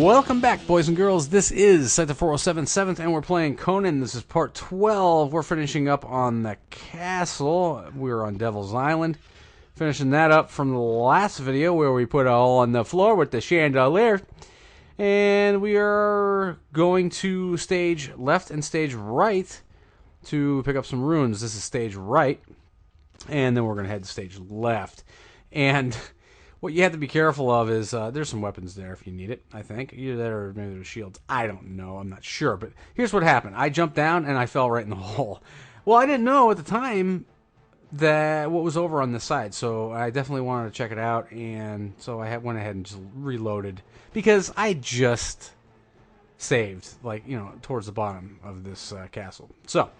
Welcome back, boys and girls. This is Sector 407 7th, and we're playing Conan. This is part 12. We're finishing up on the castle. We were on Devil's Island. Finishing that up from the last video where we put it all on the floor with the chandelier. And we are going to stage left and stage right to pick up some runes. This is stage right. And then we're going to head to stage left. And what you have to be careful of is there's some weapons there if you need it, I think. Either that or maybe there's shields. I don't know. I'm not sure. But here's what happened. I jumped down and I fell right in the hole. Well, I didn't know at the time that what was over on this side. So I definitely wanted to check it out. And so I went ahead and just reloaded. Because I just saved, like, you know, towards the bottom of this castle. So,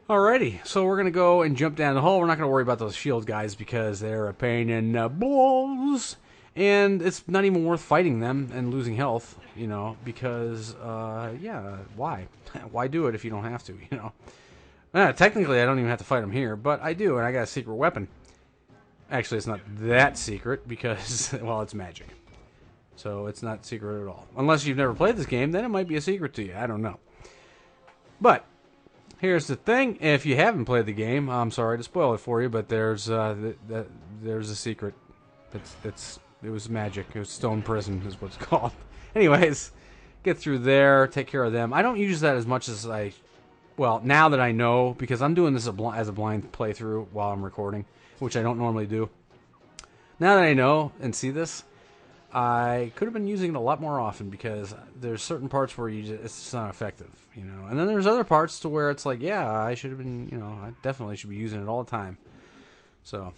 alrighty, so we're going to go and jump down the hole. We're not going to worry about those shield guys because they're a pain in the balls. And it's not even worth fighting them and losing health, you know, because, yeah, why? Why do it if you don't have to, you know? Technically, I don't even have to fight them here, but I do, and I got a secret weapon. Actually, it's not that secret because, well, it's magic. So it's not secret at all. Unless you've never played this game, then it might be a secret to you. I don't know. But here's the thing: if you haven't played the game, I'm sorry to spoil it for you, but there's a secret. It was magic. It was Stone Prison, is what it's called. Anyways, get through there, take care of them. I don't use that as much as well, now that I know, because I'm doing this as a blind playthrough while I'm recording, which I don't normally do. Now that I know and see this, I could have been using it a lot more often because there's certain parts where it's just not effective, you know. And then there's other parts to where it's like, yeah, I should have been, you know, I definitely should be using it all the time. So,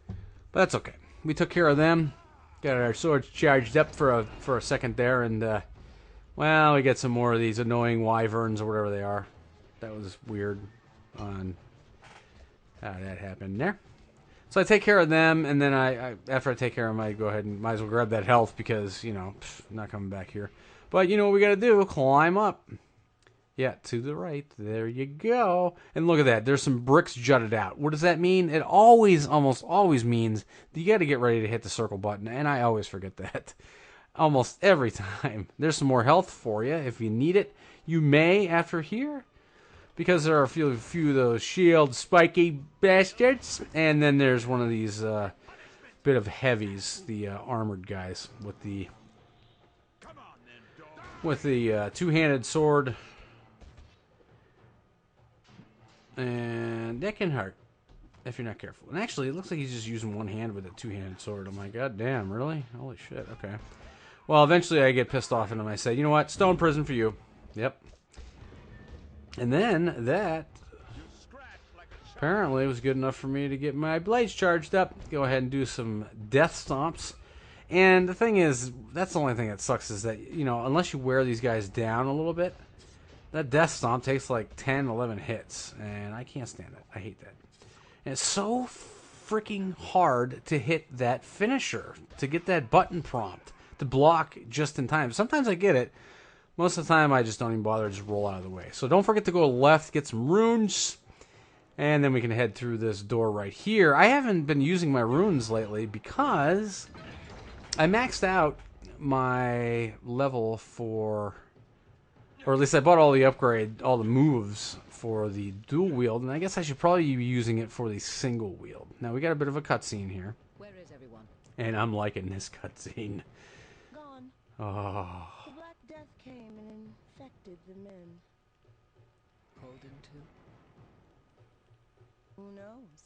but that's okay. We took care of them, got our swords charged up for a second there, and well, we get some more of these annoying wyverns or whatever they are. That was weird on how that happened there. So I take care of them, and then after I take care of them, I go ahead and might as well grab that health because, you know, not coming back here. But you know what we got to do? Climb up. Yeah, to the right. There you go. And look at that. There's some bricks jutted out. What does that mean? It almost always means that you got to get ready to hit the circle button, and I always forget that. Almost every time. There's some more health for you if you need it. You may after here, because there are a few of those shield spiky bastards. And then there's one of these bit of heavies, the armored guys with the two-handed sword. And that can hurt if you're not careful. And actually, it looks like he's just using one hand with a two-handed sword. I'm like, God damn, really? Holy shit, okay. Well, eventually I get pissed off at him. I say, you know what? Stone prison for you. Yep. And then that apparently was good enough for me to get my blades charged up. Go ahead and do some death stomps. And the thing is, that's the only thing that sucks is that, you know, unless you wear these guys down a little bit, that death stomp takes like 10, 11 hits. And I can't stand it. I hate that. And it's so freaking hard to hit that finisher, to get that button prompt, to block just in time. Sometimes I get it. Most of the time, I just don't even bother. Just roll out of the way. So don't forget to go left, get some runes, and then we can head through this door right here. I haven't been using my runes lately because I maxed out my level for, or at least I bought all the moves for the dual wield, and I guess I should probably be using it for the single wield. Now, we got a bit of a cutscene here. Where is everyone? And I'm liking this cutscene. Gone. Oh. The Black Death came and infected the men. Holden too? Who knows?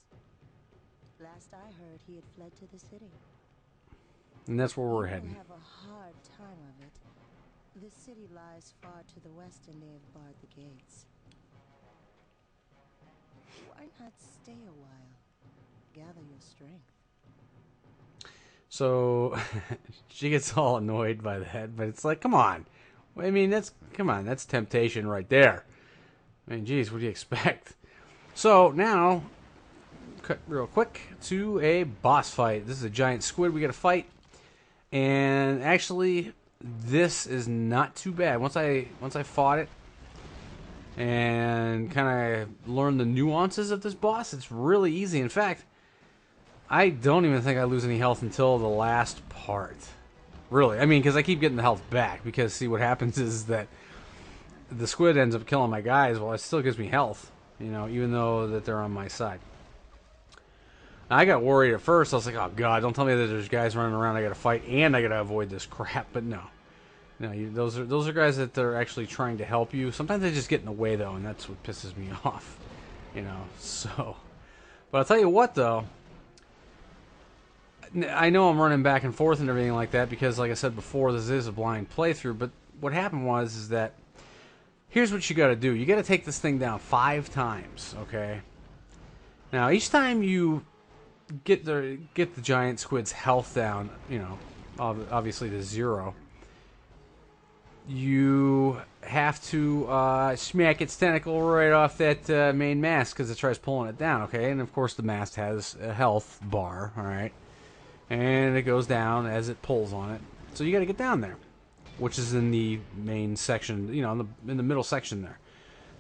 Last I heard, he had fled to the city. And that's where we're People heading. have a hard time of it. The city lies far to the west, and they have barred the gates. Why not stay a while? Gather your strength. So she gets all annoyed by that, but it's like, come on. I mean, that's temptation right there. I mean, geez, what do you expect? So now, cut real quick to a boss fight. This is a giant squid we got to fight, and actually, this is not too bad. Once I fought it and kind of learned the nuances of this boss, it's really easy. In fact, I don't even think I lose any health until the last part. really. I mean, because I keep getting the health back. Because, see, what happens is that the squid ends up killing my guys. Well, it still gives me health, you know, even though that they're on my side. I got worried at first. I was like, oh, God, don't tell me that there's guys running around I got to fight and I got to avoid this crap. But no. No, those are guys that they're actually trying to help you. Sometimes they just get in the way, though, and that's what pisses me off. You know, so. But I'll tell you what, though. I know I'm running back and forth and everything like that because, like I said before, this is a blind playthrough. But what happened is that here's what you got to do. You got to take this thing down 5 times, okay? Now, each time you get the giant squid's health down, you know, obviously to 0, you have to smack its tentacle right off that main mast because it tries pulling it down, okay? And, of course, the mast has a health bar, all right? And it goes down as it pulls on it. So you got to get down there, which is in the main section, you know, in the middle section there.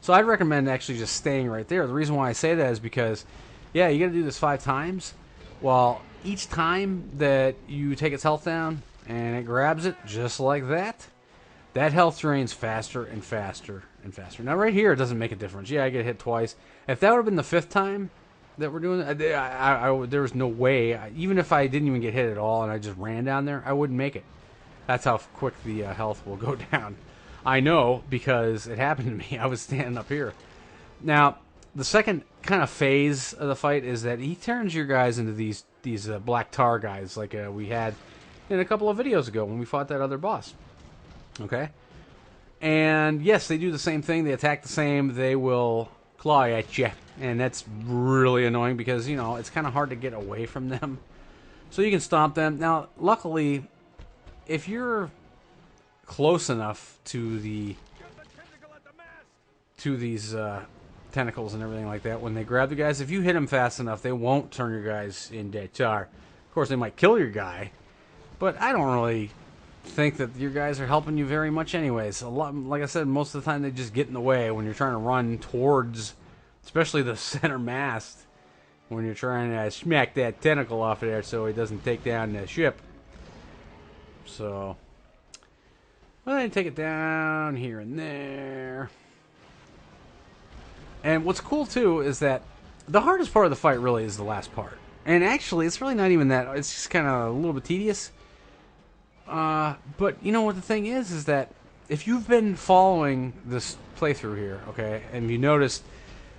So I'd recommend actually just staying right there. The reason why I say that is because, yeah, you got to do this 5 times. Well, each time that you take its health down and it grabs it just like that, that health drains faster and faster and faster. Now, right here, it doesn't make a difference. Yeah, I get hit twice. If that would have been the 5th time that we're doing it, there was no way. Even if I didn't even get hit at all and I just ran down there, I wouldn't make it. That's how quick the health will go down. I know because it happened to me. I was standing up here. Now, the second kind of phase of the fight is that he turns your guys into these black tar guys like we had in a couple of videos ago when we fought that other boss. Okay? And yes, they do the same thing. They attack the same. They will claw at you. And that's really annoying because, you know, it's kind of hard to get away from them. So you can stomp them. Now, luckily, if you're close enough to these tentacles and everything like that, when they grab the guys, if you hit them fast enough, they won't turn your guys into tar. Of course, they might kill your guy, but I don't really think that your guys are helping you very much anyways. A lot, like I said, most of the time they just get in the way when you're trying to run towards, especially the center mast, when you're trying to smack that tentacle off of there so it doesn't take down the ship. So, well, then take it down here and there. And what's cool too is that the hardest part of the fight really is the last part. And actually, it's really not even that. It's just kind of a little bit tedious. But you know what the thing is that if you've been following this playthrough here, okay, and you noticed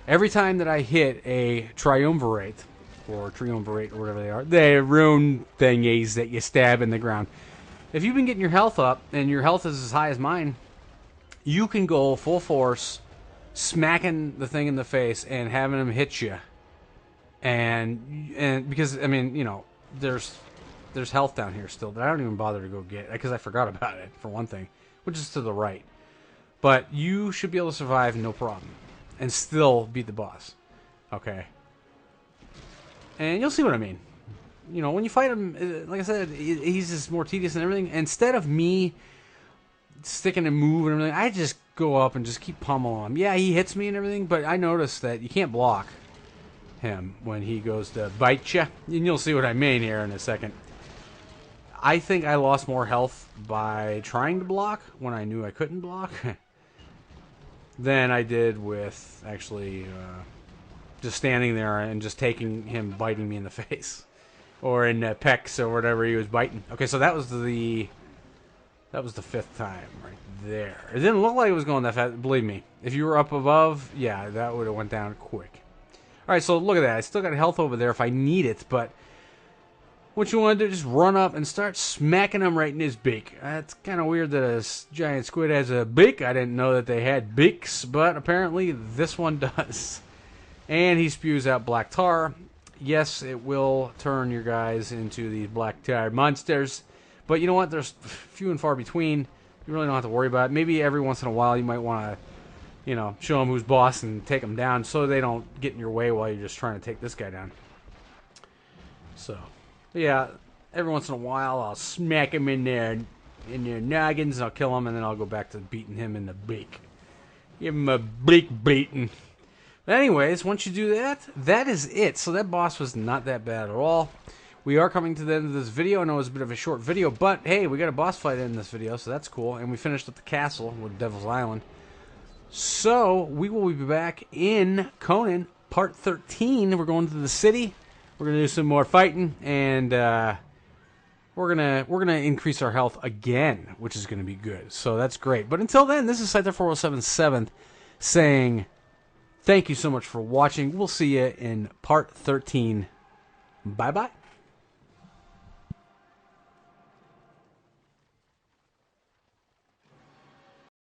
every time that I hit a triumvirate, or whatever they're rune thingies that you stab in the ground. If you've been getting your health up, and your health is as high as mine, you can go full force, smacking the thing in the face and having him hit you. And because, I mean, you know, there's health down here still that I don't even bother to go get because I forgot about it, for one thing, which is to the right. But you should be able to survive no problem and still beat the boss. Okay? And you'll see what I mean. You know, when you fight him, like I said, he's just more tedious and everything. Instead of me sticking and moving and everything, I just go up and just keep pummeling him. Yeah, he hits me and everything, but I noticed that you can't block him when he goes to bite you. And you'll see what I mean here in a second. I think I lost more health by trying to block when I knew I couldn't block than I did with actually just standing there and just taking him biting me in the face or in the pecs or whatever he was biting. Okay, so that was the 5th time right there. It didn't look like it was going that fast. Believe me, if you were up above, yeah, that would have went down quick. All right, so look at that. I still got health over there if I need it, but what you want to do is just run up and start smacking him right in his beak. It's kind of weird that a giant squid has a beak. I didn't know that they had beaks, but apparently this one does. And he spews out black tar. Yes, it will turn your guys into these black tar monsters. But you know what? There's few and far between. You really don't have to worry about it. Maybe every once in a while you might want to, you know, show them who's boss and take them down so they don't get in your way while you're just trying to take this guy down. So, yeah, every once in a while I'll smack him in their noggins and I'll kill him and then I'll go back to beating him in the beak. Give him a beak beating. But anyways, once you do that, that is it. So that boss was not that bad at all. we are coming to the end of this video. I know it's a bit of a short video, but hey, we got a boss fight in this video, so that's cool. And we finished up the castle with Devil's Island. So we will be back in Conan Part 13. We're going to the city. We're gonna do some more fighting, and we're gonna increase our health again, which is gonna be good. So that's great. But until then, this is Scyther4077 saying thank you so much for watching. We'll see you in Part 13. Bye bye.